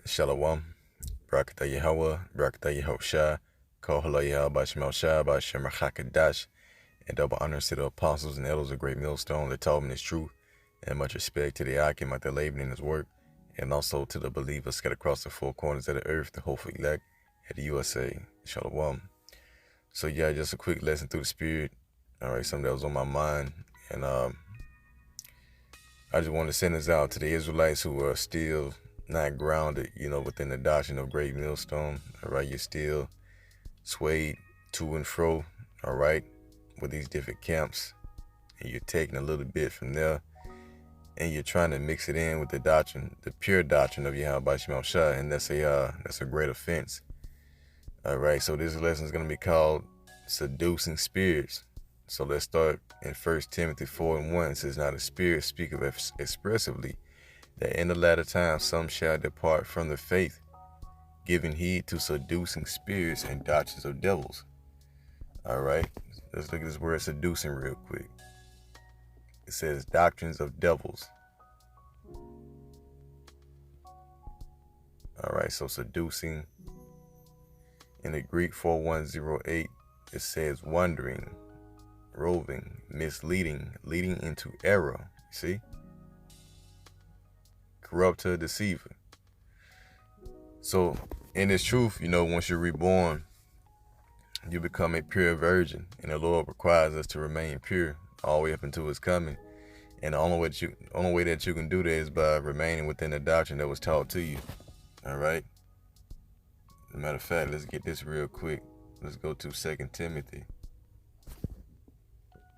Shalom, Barakatah Yahweh, Barakatah Yahushua, Kohala Yahweh Shemel Shah, Shem Hakadash, and double honors to the apostles and elders of Great Millstone that taught me this truth, and much respect to the Akim out there laboring in his work, and also to the believers scattered across the four corners of the earth, the hopeful elect at the USA. Shalom. So yeah, just a quick lesson through the Spirit. All right, something that was on my mind, and I just want to send this out to the Israelites who are still not grounded, within the doctrine of Great Millstone. All right, you're still swayed to and fro, all right, with these different camps, and you're taking a little bit from there, and you're trying to mix it in with the doctrine, the pure doctrine of Yahweh Shemel Shah, and that's a great offense. All right, so this lesson is going to be called Seducing Spirits. So let's start in 1 Timothy 4:1. It says, "Now the Spirit speaketh expressively, that in the latter time some shall depart from the faith, giving heed to seducing spirits and doctrines of devils." All right, let's look at this word seducing real quick. It says doctrines of devils. All right, so seducing in the Greek 4108, it says wandering, roving, misleading, leading into error. See? Corrupter, deceiver. So in this truth, once you're reborn, you become a pure virgin, and the Lord requires us to remain pure all the way up until His coming. And the only way that you can do that is by remaining within the doctrine that was taught to you. All right. As a matter of fact, let's get this real quick. Let's go to 2 Timothy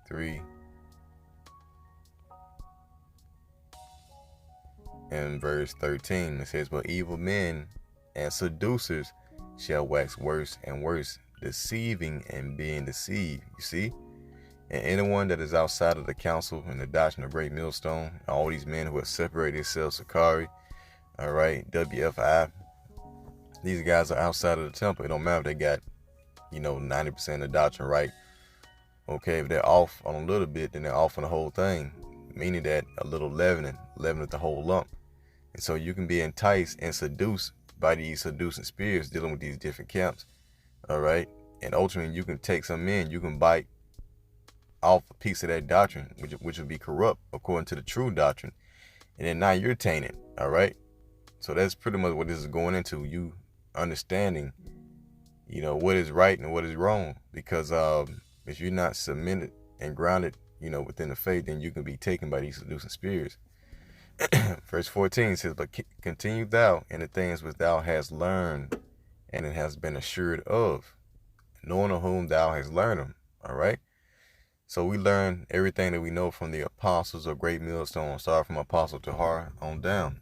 3 and verse 13. It says, "But evil men and seducers shall wax worse and worse, deceiving and being deceived." You see? And anyone that is outside of the counsel and the doctrine of Great Millstone, all these men who have separated themselves, Sakari, all right, WFI, these guys are outside of the temple. It don't matter if they got, 90% of the doctrine right. Okay, if they're off on a little bit, then they're off on the whole thing, meaning that a little leaveneth the whole lump. And so you can be enticed and seduced by these seducing spirits dealing with these different camps. All right. And ultimately, you can take some in, you can bite off a piece of that doctrine, which would be corrupt according to the true doctrine. And then now you're tainted. All right. So that's pretty much what this is going into. You understanding, what is right and what is wrong. Because if you're not submitted and grounded, within the faith, then you can be taken by these seducing spirits. Verse 14 says, "But continue thou in the things which thou hast learned, and it has been assured of, knowing of whom thou hast learned them." All right. So we learn everything that we know from the apostles of Great Millstone. Start from Apostle Tahar on down.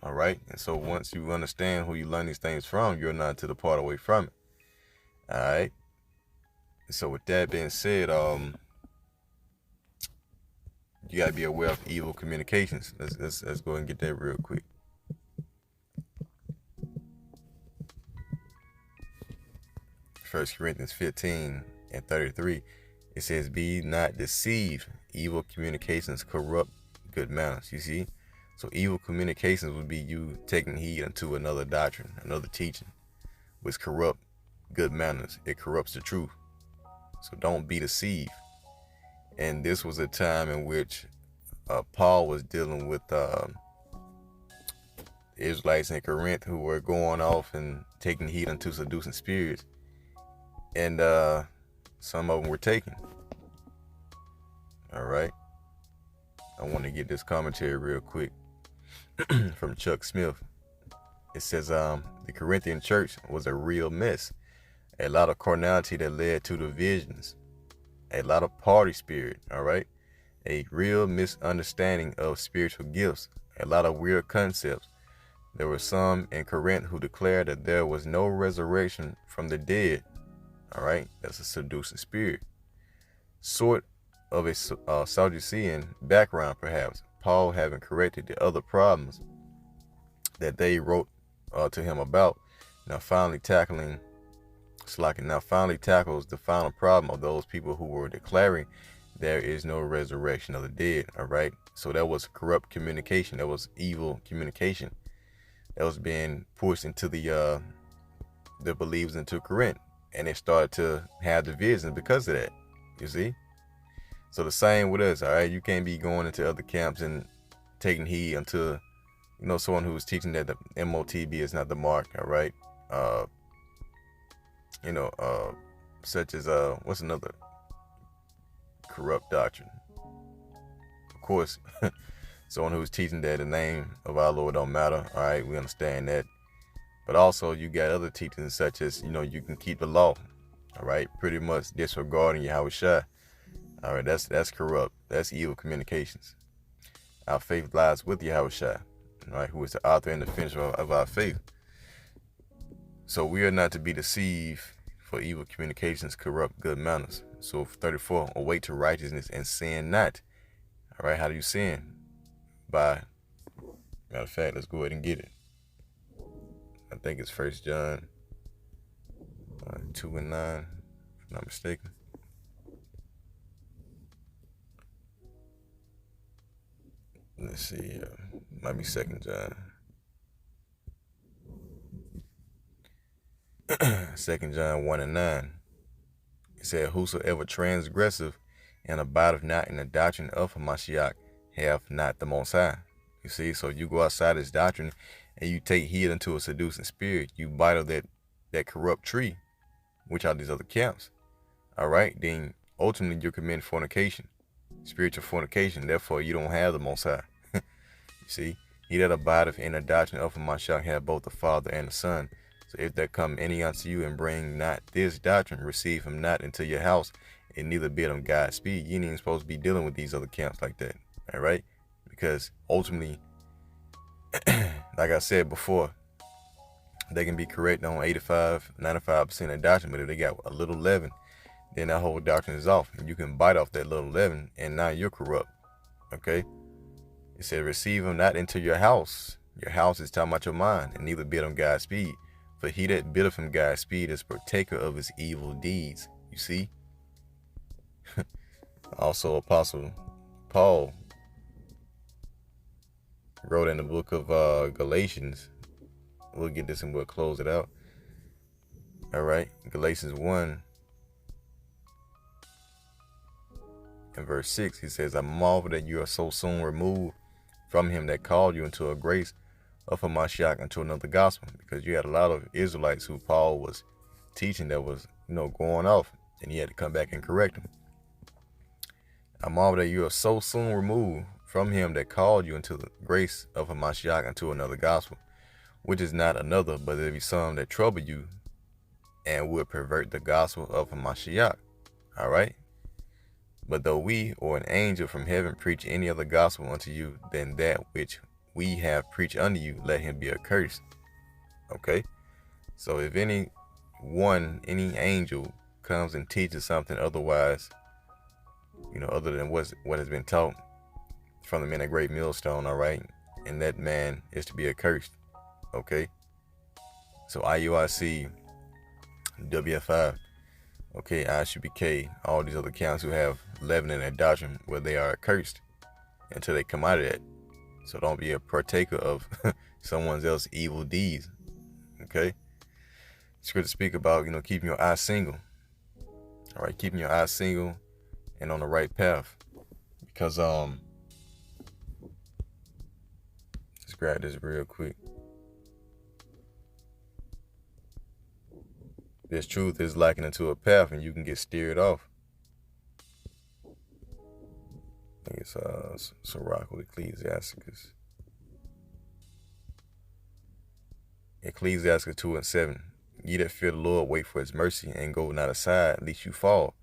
All right. And so once you understand who you learn these things from, you're not to depart away from it. All right. So with that being said, you gotta be aware of evil communications. Let's go ahead and get that real quick. 1 Corinthians 15 and 33, it says, "Be not deceived. Evil communications corrupt good manners." You see? So evil communications would be you taking heed unto another doctrine, another teaching, which corrupt good manners. It corrupts the truth. So don't be deceived. And this was a time in which Paul was dealing with the Israelites in Corinth who were going off and taking heed unto seducing spirits. And some of them were taken. All right. I want to get this commentary real quick from Chuck Smith. It says the Corinthian church was a real mess. A lot of carnality that led to divisions. A lot of party spirit, all right? A real misunderstanding of spiritual gifts. A lot of weird concepts. There were some in Corinth who declared that there was no resurrection from the dead. All right? That's a seducing spirit. Sort of a Sadducean background, perhaps. Paul having corrected the other problems that they wrote to him about. Now finally tackles the final problem of those people who were declaring there is no resurrection of the dead. All right. So that was corrupt communication. That was evil communication. that was being pushed into the believers into Corinth, and they started to have divisions because of that. You see? So the same with us, all right? You can't be going into other camps and taking heed until, someone who's teaching that the MOTB is not the mark, all right? Such as, what's another corrupt doctrine? Of course, someone who's teaching that the name of our Lord don't matter, all right? We understand that. But also, you got other teachings such as, you can keep the law, all right? Pretty much disregarding Yahushua. All right, that's corrupt. That's evil communications. Our faith lies with Yahushua, all right, who is the author and the finisher of our faith. So we are not to be deceived, for evil communications corrupt good manners. So 34, await to righteousness and sin not. All right, how do you sin? By, matter of fact, let's go ahead and get it. I think it's 1 John 2 and 9, if I'm not mistaken. Let's see, might be 2 John. 2 John 1 and 9. It said, whosoever transgresseth and abideth not in the doctrine of Hamashiach hath not the Most High. You see, so you go outside this doctrine and you take heed unto a seducing spirit, you bite of that corrupt tree, which are these other camps. All right, then ultimately you're committing fornication, spiritual fornication. Therefore, you don't have the Most High. You see, he that abideth in the doctrine of Hamashiach hath both the Father and the Son. So if there come any unto you and bring not this doctrine, receive him not into your house, and neither bid him Godspeed. You ain't even supposed to be dealing with these other camps like that. All right, because ultimately, like I said before, they can be correct on 85, 95% of doctrine, but if they got a little leaven, then that whole doctrine is off. And you can bite off that little leaven, and now you're corrupt. Okay? It said, receive him not into your house. Your house is talking about your mind, and neither bid him Godspeed. For he that biddeth him Godspeed is partaker of his evil deeds. You see? Also, Apostle Paul wrote in the book of Galatians. We'll get this and we'll close it out. All right, Galatians 1 and verse 6, he says, I marvel that you are so soon removed from him that called you into a grace of Hamashiach unto another gospel. Because you had a lot of Israelites who Paul was teaching that was, going off, and he had to come back and correct them. I marvel that you are so soon removed from him that called you into the grace of Hamashiach unto another gospel, which is not another, but there be some that trouble you and would pervert the gospel of Hamashiach. All right? But though we or an angel from heaven preach any other gospel unto you than that which we have preached unto you, let him be accursed. Okay? So if any angel comes and teaches something otherwise, other than what has been taught from the men of great millstone, all right, and that man is to be accursed. Okay? So IUIC, WFI, okay, ISUBK, all these other accounts who have leaven in their doctrine, where they are accursed until they come out of that. So don't be a partaker of someone else's evil deeds. Okay? It's good to speak about, keeping your eyes single. All right, keeping your eyes single and on the right path. Because, let's grab this real quick. This truth is lacking into a path and you can get steered off. I think it's Sirach with Ecclesiasticus. Ecclesiasticus 2 and 7. Ye that fear the Lord, wait for his mercy, and go not aside, lest you fall.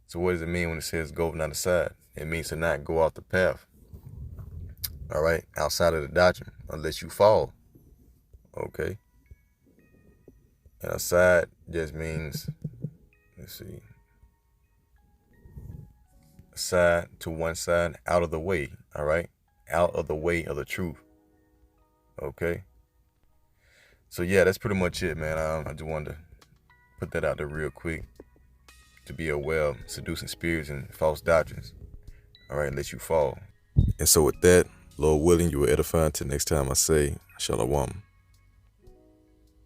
So what does it mean when it says go not aside? It means to not go off the path. All right, outside of the doctrine, unless you fall. Okay. And aside just means, let's see, aside to one side, out of the way. All right, out of the way of the truth. Okay. So yeah, that's pretty much it, man. I just wanted to put that out there real quick to be aware of seducing spirits and false doctrines. All right, let you fall. And so with that, Lord willing, you will edify until next time I say, Shalom.